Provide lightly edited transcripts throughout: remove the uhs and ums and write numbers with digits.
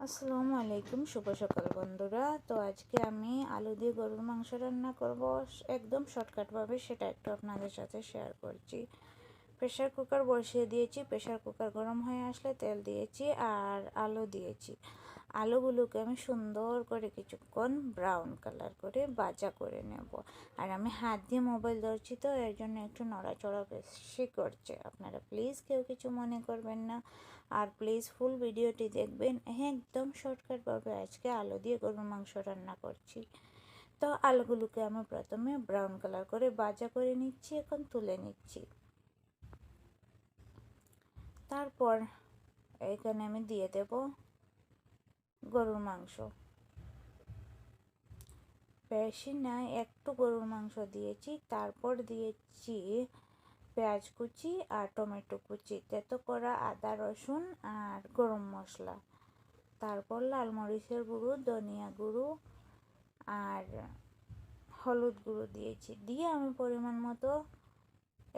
আসসালামু আলাইকুম, শুভ সকাল বন্ধুরা। তো আজকে আমি আলু দিয়ে গরুর মাংস রান্না করব একদম শর্টকাটভাবে, সেটা একটু আপনাদের সাথে শেয়ার করছি। প্রেশার কুকার বসিয়ে দিয়েছি, প্রেশার কুকার গরম হয়ে আসলে তেল দিয়েছি আর আলু দিয়েছি। আলুগুলোকে আমি সুন্দর করে কিছুক্ষণ ব্রাউন কালার করে ভাজা করে নেব। আর আমি হাত দিয়ে মোবাইল ধরছি, তো এর জন্য একটু নড়াচড়া বেশি করছে। আপনারা প্লিজ কেউ কিছু মনে করবেন না, আর প্লিজ ফুল ভিডিওটি দেখবেন। হ্যাঁ, একদম শর্টকাটভাবে আজকে আলু দিয়ে গরুর মাংস রান্না করছি। তো আলুগুলোকে আমি প্রথমে ব্রাউন কালার করে ভাজা করে নিচ্ছি, এখন তুলে নিচ্ছি। তারপর এখানে আমি দিয়ে দেব গরুর মাংস। বেশি না, একটু গরুর মাংস দিয়েছি। তারপর দিয়েছি পেঁয়াজ কুচি আর টমেটো কুচি, তেতো করা আদা রসুন আর গরম মশলা। তারপর লাল মরিচের গুঁড়ো, ধনিয়া গুঁড়ো আর হলুদ গুঁড়ো দিয়েছি। দিয়ে আমি পরিমাণ মতো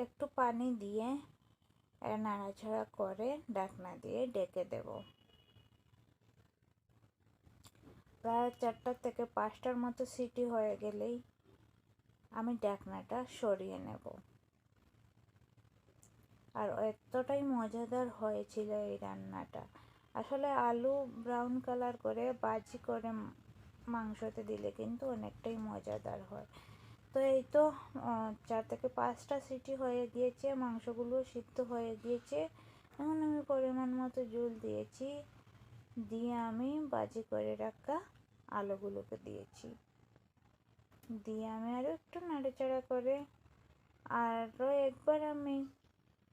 একটু পানি দিয়ে নাড়াচাড়া করে ঢাকনা দিয়ে ঢেকে দেব। প্রায় 4টা থেকে 5টার মতো সিটি হয়ে গেলেই আমি ঢাকনাটা সরিয়ে নেব। আর এতটাই মজাদার হয়েছিল এই রান্নাটা। আসলে আলু ব্রাউন কালার করে ভাজি করে মাংসতে দিলে কিন্তু অনেকটাই মজাদার হয়। তো এই তো 4 থেকে 5টা সিটি হয়ে গিয়েছে, মাংসগুলো সিদ্ধ হয়ে গিয়েছে। এখন আমি পরিমাণ মতো জল দিয়েছি, দিয়ে আমি ভাজি করে রাখা আলুগুলোকে দিয়েছি। দিয়ে আমি আরও একটু নাড়াচাড়া করে আরও একবার আমি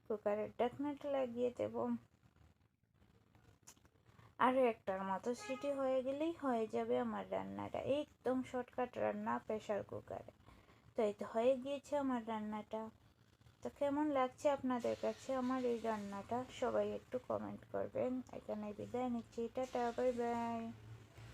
কুকারের ঢাকনাটা লাগিয়ে দেব। আরও একটার মতো সিটি হয়ে গেলেই হয়ে যাবে আমার রান্নাটা। একদম শর্টকাট রান্না প্রেশার কুকারে। তো এই তো হয়ে গিয়েছে আমার রান্নাটা। তো কেমন লাগছে আপনাদের কাছে আমার এই রান্নাটা, সবাই একটু কমেন্ট করবেন। এখানে বিদায় নিচ্ছি, টাটা, বাই বাই।